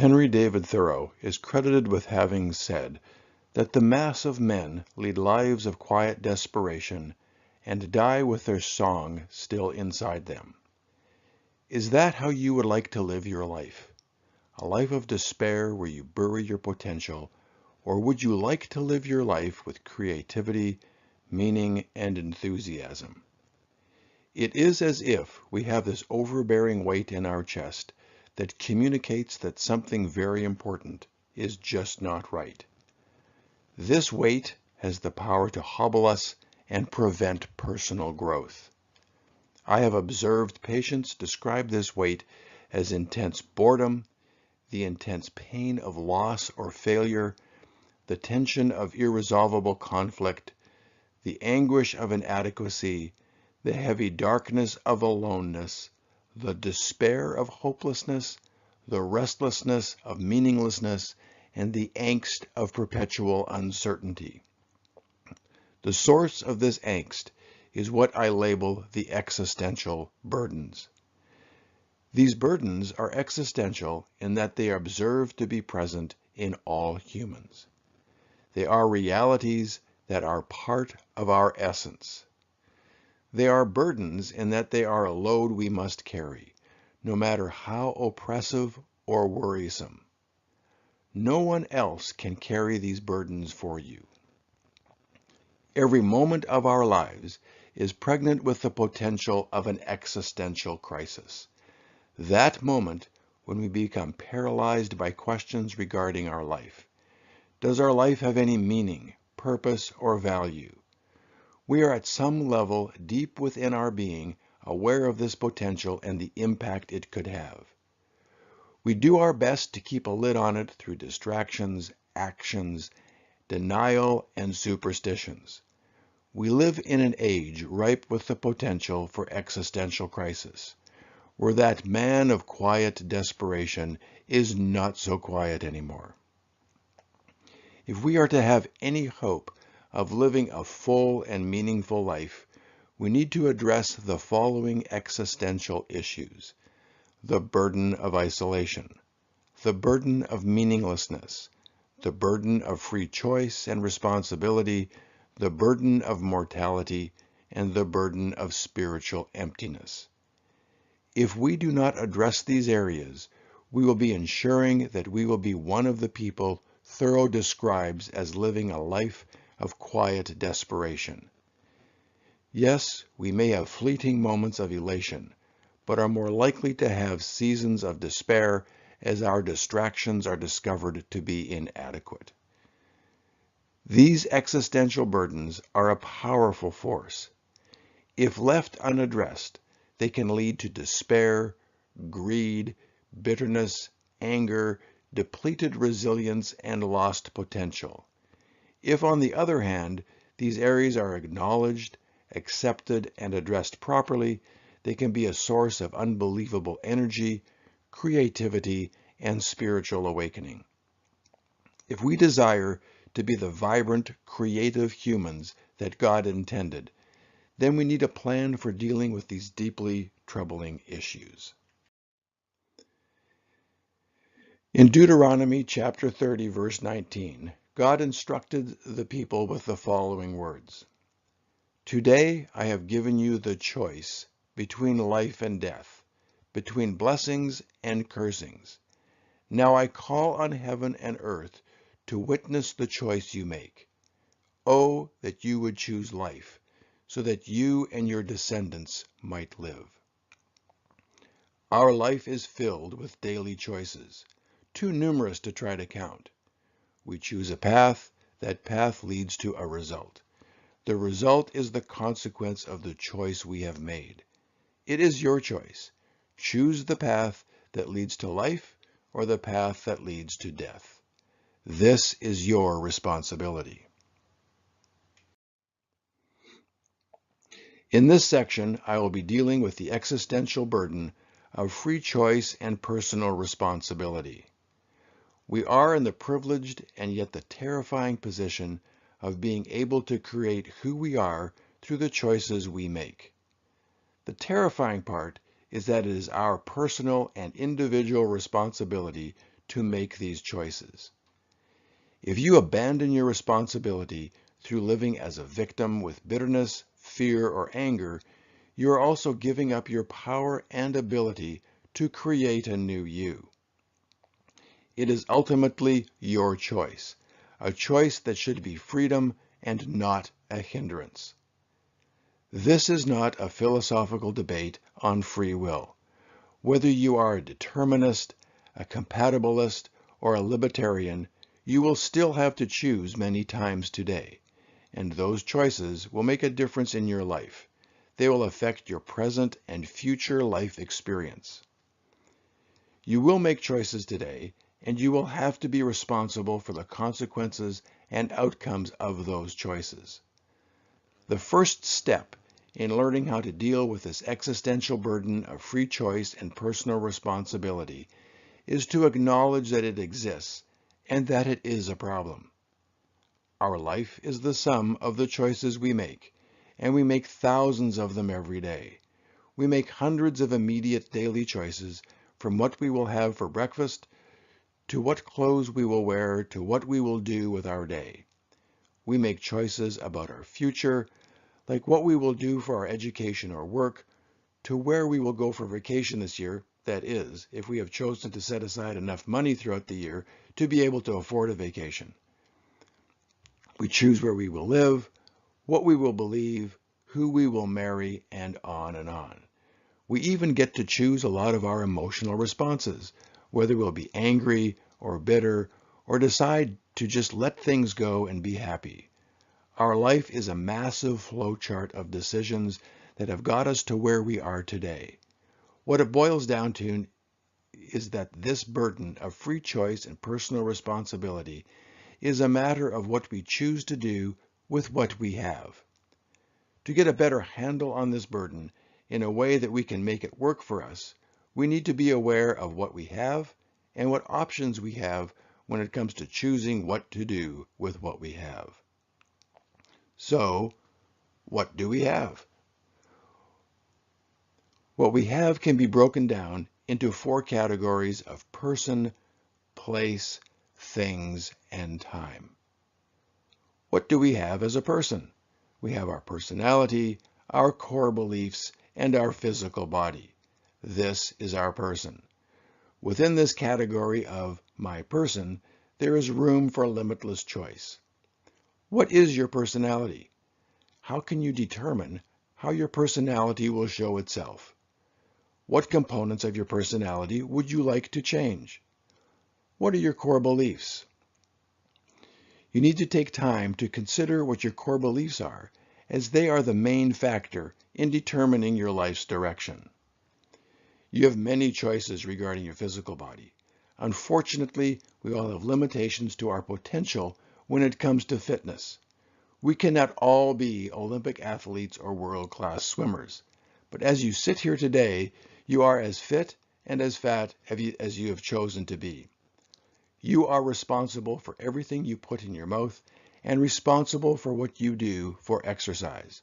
Henry David Thoreau is credited with having said that the mass of men lead lives of quiet desperation and die with their song still inside them. Is that how you would like to live your life? A life of despair where you bury your potential, or would you like to live your life with creativity, meaning, and enthusiasm? It is as if we have this overbearing weight in our chest that communicates that something very important is just not right. This weight has the power to hobble us and prevent personal growth. I have observed patients describe this weight as intense boredom, the intense pain of loss or failure, the tension of irresolvable conflict, the anguish of inadequacy, the heavy darkness of aloneness, the despair of hopelessness, the restlessness of meaninglessness, and the angst of perpetual uncertainty. The source of this angst is what I label the existential burdens. These burdens are existential in that they are observed to be present in all humans. They are realities that are part of our essence. They are burdens in that they are a load we must carry, no matter how oppressive or worrisome. No one else can carry these burdens for you. Every moment of our lives is pregnant with the potential of an existential crisis. That moment when we become paralyzed by questions regarding our life. Does our life have any meaning, purpose, or value? We are at some level deep within our being aware of this potential and the impact it could have. We do our best to keep a lid on it through distractions, actions, denial, and superstitions. We live in an age ripe with the potential for existential crisis, where that man of quiet desperation is not so quiet anymore. If we are to have any hope of living a full and meaningful life, we need to address the following existential issues: the burden of isolation, the burden of meaninglessness, the burden of free choice and responsibility, the burden of mortality, and the burden of spiritual emptiness. If we do not address these areas, we will be ensuring that we will be one of the people Thoreau describes as living a life of quiet desperation. Yes, we may have fleeting moments of elation, but are more likely to have seasons of despair as our distractions are discovered to be inadequate. These existential burdens are a powerful force. If left unaddressed, they can lead to despair, greed, bitterness, anger, depleted resilience, and lost potential. If, on the other hand, these areas are acknowledged, accepted, and addressed properly, they can be a source of unbelievable energy, creativity, and spiritual awakening. If we desire to be the vibrant, creative humans that God intended, then we need a plan for dealing with these deeply troubling issues. In Deuteronomy chapter 30, verse 19, God instructed the people with the following words: "Today I have given you the choice between life and death, between blessings and cursings. Now I call on heaven and earth to witness the choice you make. Oh, that you would choose life, so that you and your descendants might live." Our life is filled with daily choices, too numerous to try to count. We choose a path, that path leads to a result. The result is the consequence of the choice we have made. It is your choice. Choose the path that leads to life or the path that leads to death. This is your responsibility. In this section, I will be dealing with the existential burden of free choice and personal responsibility. We are in the privileged and yet the terrifying position of being able to create who we are through the choices we make. The terrifying part is that it is our personal and individual responsibility to make these choices. If you abandon your responsibility through living as a victim with bitterness, fear, or anger, you are also giving up your power and ability to create a new you. It is ultimately your choice, a choice that should be freedom and not a hindrance. This is not a philosophical debate on free will. Whether you are a determinist, a compatibilist, or a libertarian, you will still have to choose many times today, and those choices will make a difference in your life. They will affect your present and future life experience. You will make choices today, and you will have to be responsible for the consequences and outcomes of those choices. The first step in learning how to deal with this existential burden of free choice and personal responsibility is to acknowledge that it exists and that it is a problem. Our life is the sum of the choices we make, and we make thousands of them every day. We make hundreds of immediate daily choices, from what we will have for breakfast, to what clothes we will wear, to what we will do with our day. We make choices about our future, like what we will do for our education or work, to where we will go for vacation this year, that is, if we have chosen to set aside enough money throughout the year to be able to afford a vacation. We choose where we will live, what we will believe, who we will marry, and on and on. We even get to choose a lot of our emotional responses, whether we'll be angry or bitter, or decide to just let things go and be happy. Our life is a massive flowchart of decisions that have got us to where we are today. What it boils down to is that this burden of free choice and personal responsibility is a matter of what we choose to do with what we have. To get a better handle on this burden in a way that we can make it work for us, we need to be aware of what we have and what options we have when it comes to choosing what to do with what we have. So, what do we have? What we have can be broken down into 4 categories of person, place, things, and time. What do we have as a person? We have our personality, our core beliefs, and our physical body. This is our person. Within this category of my person, there is room for limitless choice. What is your personality? How can you determine how your personality will show itself? What components of your personality would you like to change? What are your core beliefs? You need to take time to consider what your core beliefs are, as they are the main factor in determining your life's direction. You have many choices regarding your physical body. Unfortunately, we all have limitations to our potential when it comes to fitness. We cannot all be Olympic athletes or world-class swimmers. But as you sit here today, you are as fit and as fat as you have chosen to be. You are responsible for everything you put in your mouth and responsible for what you do for exercise.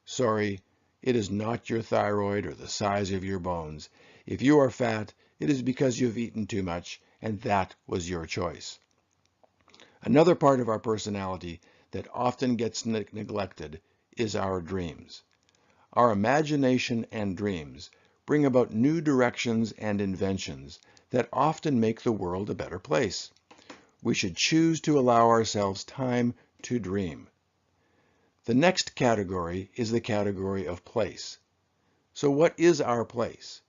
Sorry, it is not your thyroid or the size of your bones. If you are fat, it is because you have eaten too much, and that was your choice. Another part of our personality that often gets neglected is our dreams. Our imagination and dreams bring about new directions and inventions that often make the world a better place. We should choose to allow ourselves time to dream. The next category is the category of place. So what is our place?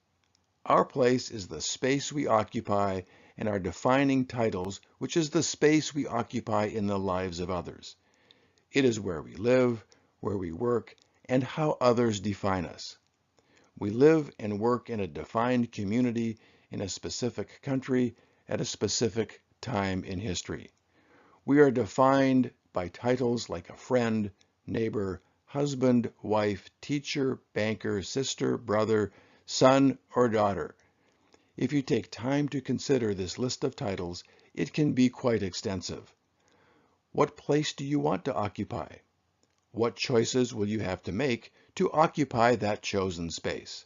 Our place is the space we occupy and our defining titles, which is the space we occupy in the lives of others. It is where we live, where we work, and how others define us. We live and work in a defined community in a specific country at a specific time in history. We are defined by titles like a friend, neighbor, husband, wife, teacher, banker, sister, brother, son, or daughter. If you take time to consider this list of titles, it can be quite extensive. What place do you want to occupy? What choices will you have to make to occupy that chosen space?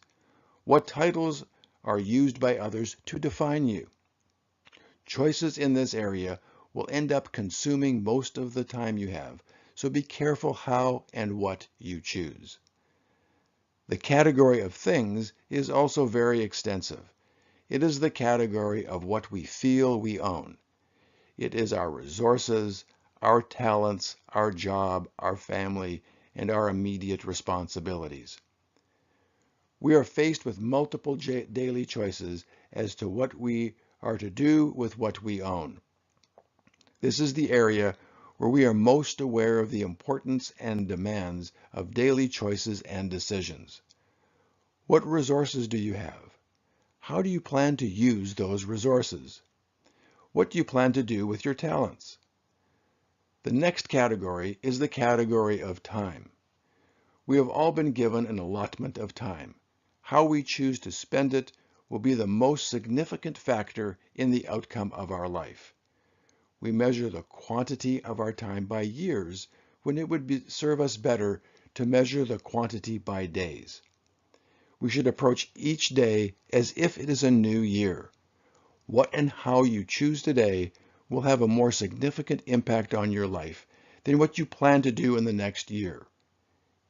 What titles are used by others to define you? Choices in this area will end up consuming most of the time you have, so be careful how and what you choose. The category of things is also very extensive. It is the category of what we feel we own. It is our resources, our talents, our job, our family, and our immediate responsibilities. We are faced with multiple daily choices as to what we are to do with what we own. This is the area where we are most aware of the importance and demands of daily choices and decisions. What resources do you have? How do you plan to use those resources? What do you plan to do with your talents? The next category is the category of time. We have all been given an allotment of time. How we choose to spend it will be the most significant factor in the outcome of our life. We measure the quantity of our time by years when it would serve us better to measure the quantity by days. We should approach each day as if it is a new year. What and how you choose today will have a more significant impact on your life than what you plan to do in the next year.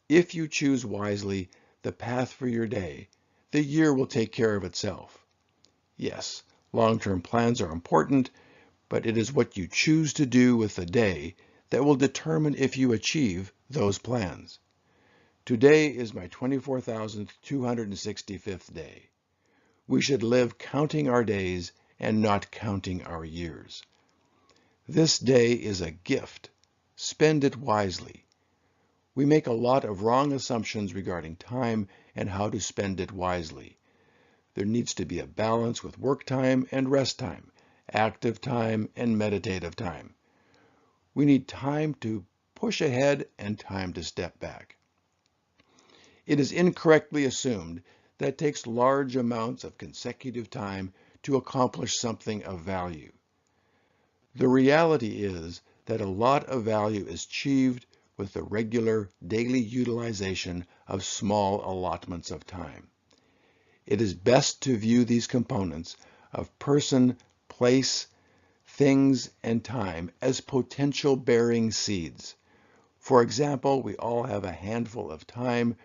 If you choose wisely the path for your day, the year will take care of itself. Yes, long-term plans are important, but it is what you choose to do with the day that will determine if you achieve those plans. Today is my 24,265th day. We should live counting our days and not counting our years. This day is a gift. Spend it wisely. We make a lot of wrong assumptions regarding time and how to spend it wisely. There needs to be a balance with work time and rest time, active time and meditative time. We need time to push ahead and time to step back. It is incorrectly assumed that it takes large amounts of consecutive time to accomplish something of value. The reality is that a lot of value is achieved with the regular daily utilization of small allotments of time. It is best to view these components of person, place, things, and time as potential bearing seeds. For example, we all have a handful of time.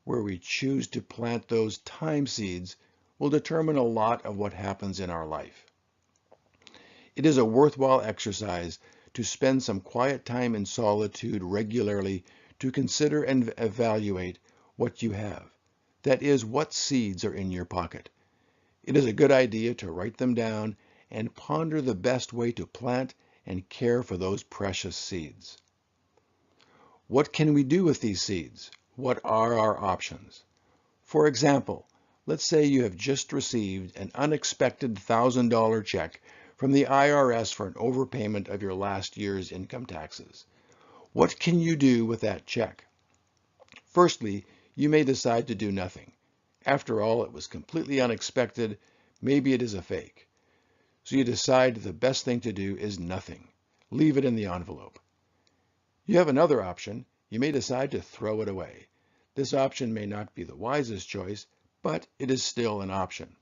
Where we choose to plant those time seeds will determine a lot of what happens in our life. It is a worthwhile exercise to spend some quiet time in solitude regularly to consider and evaluate what you have. That is, what seeds are in your pocket. It is a good idea to write them down and ponder the best way to plant and care for those precious seeds. What can we do with these seeds? What are our options? For example, let's say you have just received an unexpected $1,000 check from the IRS for an overpayment of your last year's income taxes. What can you do with that check? Firstly, you may decide to do nothing. After all, it was completely unexpected. Maybe it is a fake. So you decide the best thing to do is nothing. Leave it in the envelope. You have another option. You may decide to throw it away. This option may not be the wisest choice, but it is still an option.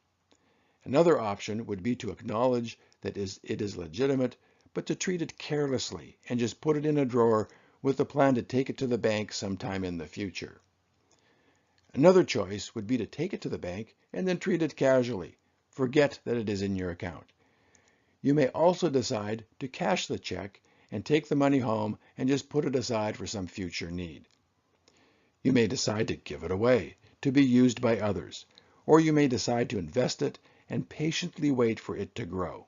Another option would be to acknowledge that it is legitimate, but to treat it carelessly and just put it in a drawer with the plan to take it to the bank sometime in the future. Another choice would be to take it to the bank and then treat it casually. Forget that it is in your account. You may also decide to cash the check and take the money home and just put it aside for some future need. You may decide to give it away, to be used by others, or you may decide to invest it and patiently wait for it to grow.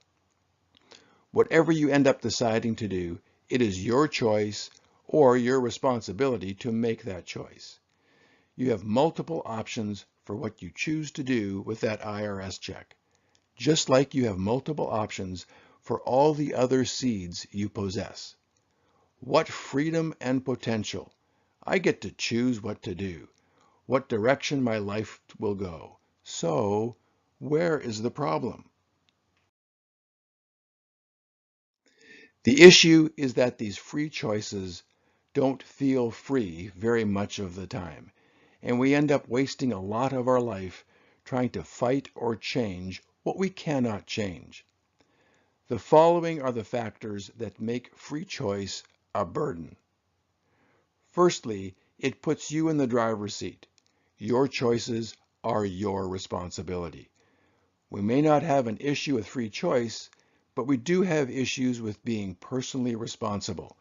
Whatever you end up deciding to do, it is your choice or your responsibility to make that choice. You have multiple options for what you choose to do with that IRS check, just like you have multiple options for all the other seeds you possess. What freedom and potential! I get to choose what to do, what direction my life will go. So, where is the problem? The issue is that these free choices don't feel free very much of the time, and we end up wasting a lot of our life trying to fight or change what we cannot change. The following are the factors that make free choice a burden. Firstly, it puts you in the driver's seat. Your choices are your responsibility. We may not have an issue with free choice, but we do have issues with being personally responsible,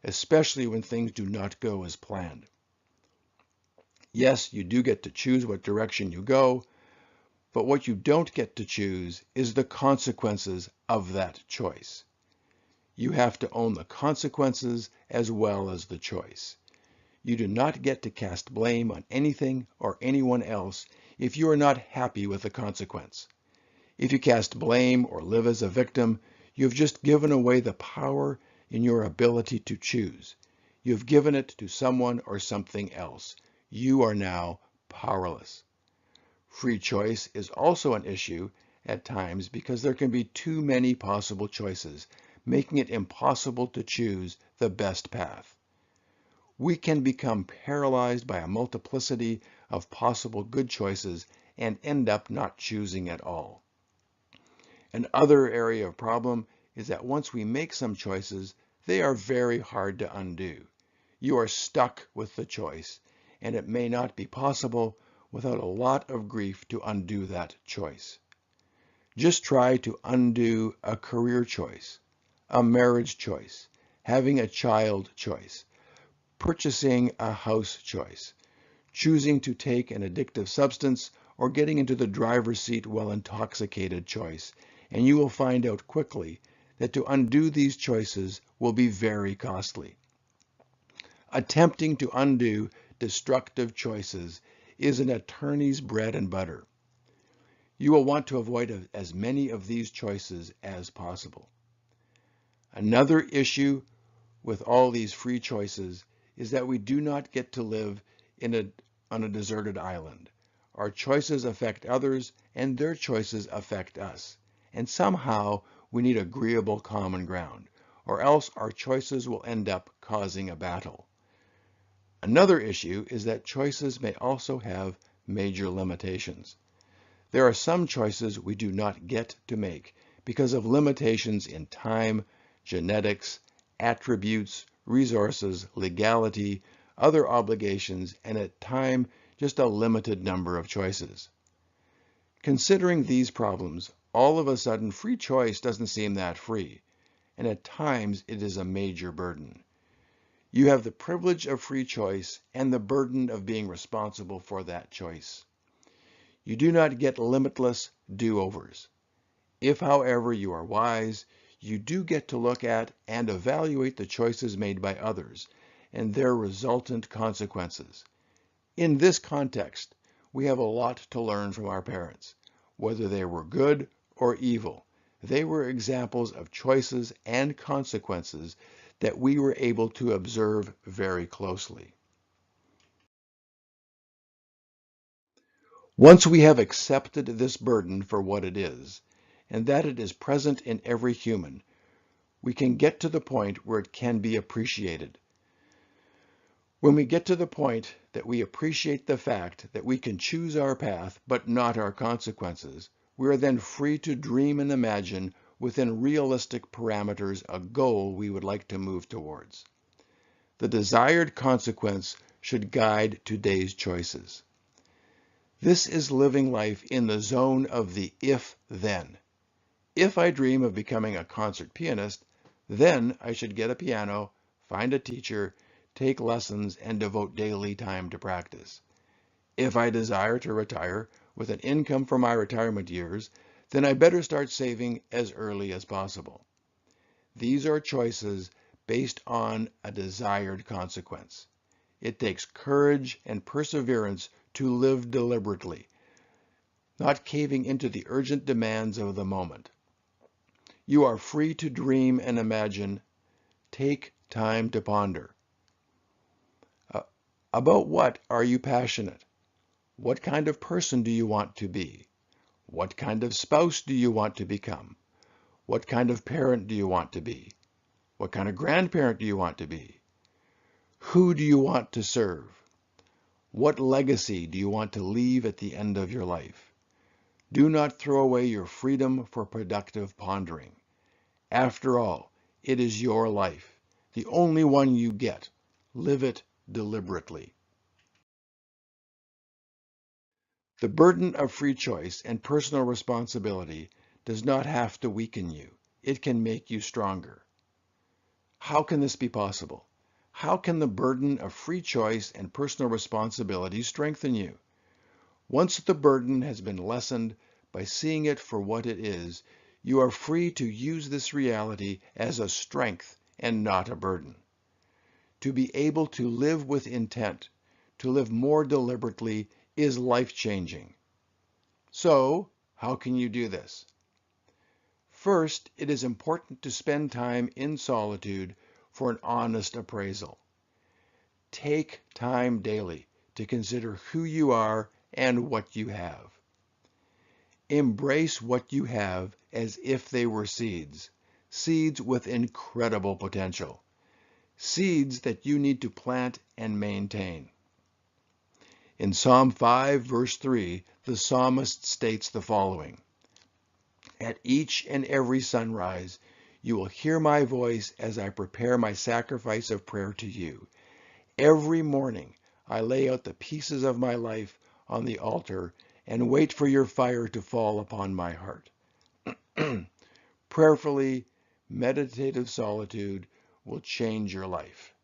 especially when things do not go as planned. Yes, you do get to choose what direction you go, but what you don't get to choose is the consequences of that choice. You have to own the consequences as well as the choice. You do not get to cast blame on anything or anyone else if you are not happy with the consequence. If you cast blame or live as a victim, you have just given away the power in your ability to choose. You have given it to someone or something else. You are now powerless. Free choice is also an issue at times because there can be too many possible choices, making it impossible to choose the best path. We can become paralyzed by a multiplicity of possible good choices and end up not choosing at all. Another area of problem is that once we make some choices, they are very hard to undo. You are stuck with the choice, and it may not be possible without a lot of grief to undo that choice. Just try to undo a career choice, a marriage choice, having a child choice, purchasing a house choice, choosing to take an addictive substance, or getting into the driver's seat while intoxicated choice, and you will find out quickly that to undo these choices will be very costly. Attempting to undo destructive choices is an attorney's bread and butter. You will want to avoid as many of these choices as possible. Another issue with all these free choices is that we do not get to live on a deserted island. Our choices affect others, and their choices affect us. And somehow we need agreeable common ground, or else our choices will end up causing a battle. Another issue is that choices may also have major limitations. There are some choices we do not get to make because of limitations in time, genetics, attributes, resources, legality, other obligations, and at times just a limited number of choices. Considering these problems, all of a sudden free choice doesn't seem that free, and at times it is a major burden. You have the privilege of free choice and the burden of being responsible for that choice. You do not get limitless do-overs. If, however, you are wise, you do get to look at and evaluate the choices made by others and their resultant consequences. In this context, we have a lot to learn from our parents. Whether they were good or evil, they were examples of choices and consequences that we were able to observe very closely. Once we have accepted this burden for what it is, and that it is present in every human, we can get to the point where it can be appreciated. When we get to the point that we appreciate the fact that we can choose our path but not our consequences, we are then free to dream and imagine within realistic parameters a goal we would like to move towards. The desired consequence should guide today's choices. This is living life in the zone of the if-then. If I dream of becoming a concert pianist, then I should get a piano, find a teacher, take lessons, and devote daily time to practice. If I desire to retire with an income from my retirement years, then I better start saving as early as possible. These are choices based on a desired consequence. It takes courage and perseverance to live deliberately, not caving into the urgent demands of the moment. You are free to dream and imagine. Take time to ponder. About what are you passionate? What kind of person do you want to be? What kind of spouse do you want to become? What kind of parent do you want to be? What kind of grandparent do you want to be? Who do you want to serve? What legacy do you want to leave at the end of your life? Do not throw away your freedom for productive pondering. After all, it is your life, the only one you get. Live it deliberately. The burden of free choice and personal responsibility does not have to weaken you. It can make you stronger. How can this be possible? How can the burden of free choice and personal responsibility strengthen you? Once the burden has been lessened by seeing it for what it is, you are free to use this reality as a strength and not a burden. To be able to live with intent, to live more deliberately, is life-changing. So, how can you do this? First, it is important to spend time in solitude for an honest appraisal. Take time daily to consider who you are and what you have. Embrace what you have as if they were seeds, seeds with incredible potential, seeds that you need to plant and maintain. In Psalm 5, verse 3, the psalmist states the following: "At each and every sunrise, you will hear my voice as I prepare my sacrifice of prayer to you. Every morning, I lay out the pieces of my life on the altar and wait for your fire to fall upon my heart." Prayerfully, meditative solitude will change your life.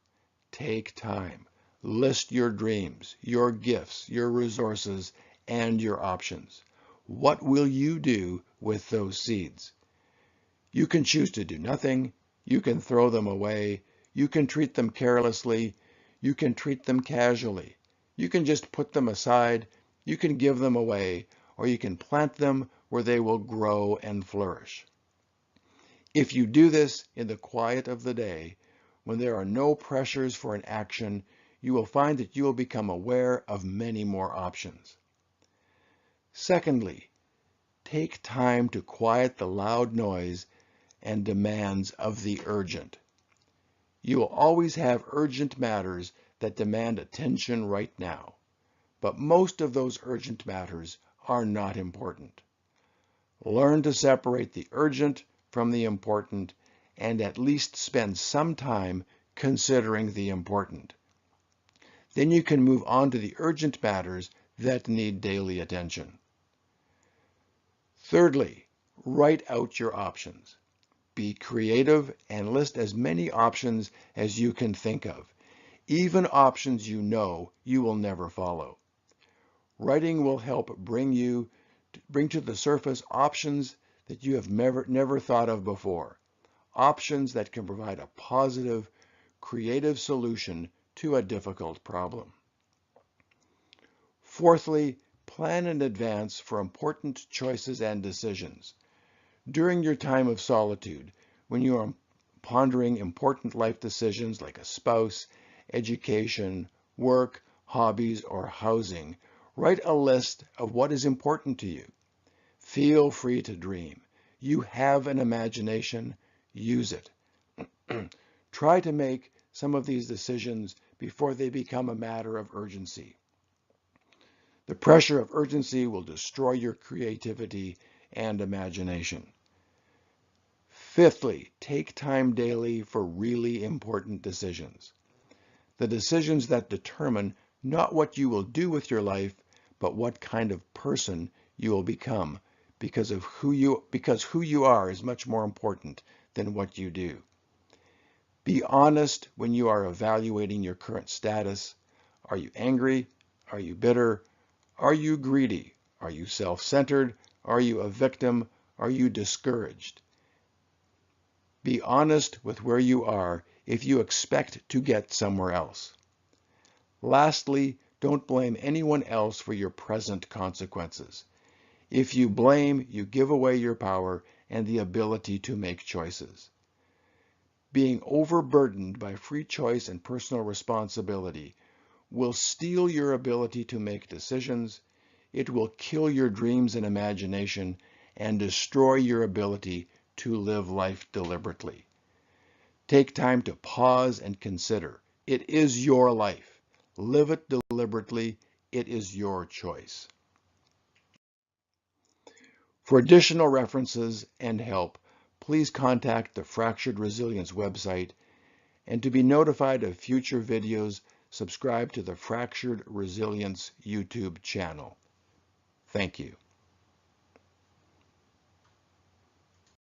Take time. List your dreams, your gifts, your resources, and your options. What will you do with those seeds? You can choose to do nothing. You can throw them away. You can treat them carelessly. You can treat them casually. You can just put them aside. You can give them away, or you can plant them where they will grow and flourish. If you do this in the quiet of the day, when there are no pressures for an action, you will find that you will become aware of many more options. Secondly, take time to quiet the loud noise and demands of the urgent. You will always have urgent matters that demand attention right now, but most of those urgent matters are not important. Learn to separate the urgent from the important, and at least spend some time considering the important. Then you can move on to the urgent matters that need daily attention. Thirdly, write out your options. Be creative and list as many options as you can think of, even options you know you will never follow. Writing will help bring to the surface options that you have never thought of before, options that can provide a positive, creative solution to a difficult problem. Fourthly, plan in advance for important choices and decisions. During your time of solitude, when you are pondering important life decisions like a spouse, education, work, hobbies, or housing, write a list of what is important to you. Feel free to dream. You have an imagination. Use it. Try to make some of these decisions before they become a matter of urgency. The pressure of urgency will destroy your creativity and imagination. Fifthly, take time daily for really important decisions. The decisions that determine not what you will do with your life, but what kind of person you will become, because who you are is much more important than what you do. Be honest when you are evaluating your current status. Are you angry? Are you bitter? Are you greedy? Are you self-centered? Are you a victim? Are you discouraged? Be honest with where you are if you expect to get somewhere else. Lastly, don't blame anyone else for your present consequences. If you blame, you give away your power and the ability to make choices. Being overburdened by free choice and personal responsibility will steal your ability to make decisions. It will kill your dreams and imagination and destroy your ability to live life deliberately. Take time to pause and consider. It is your life. Live it deliberately. It is your choice. For additional references and help, please contact the Fractured Resilience website, and to be notified of future videos, subscribe to the Fractured Resilience YouTube channel. Thank you.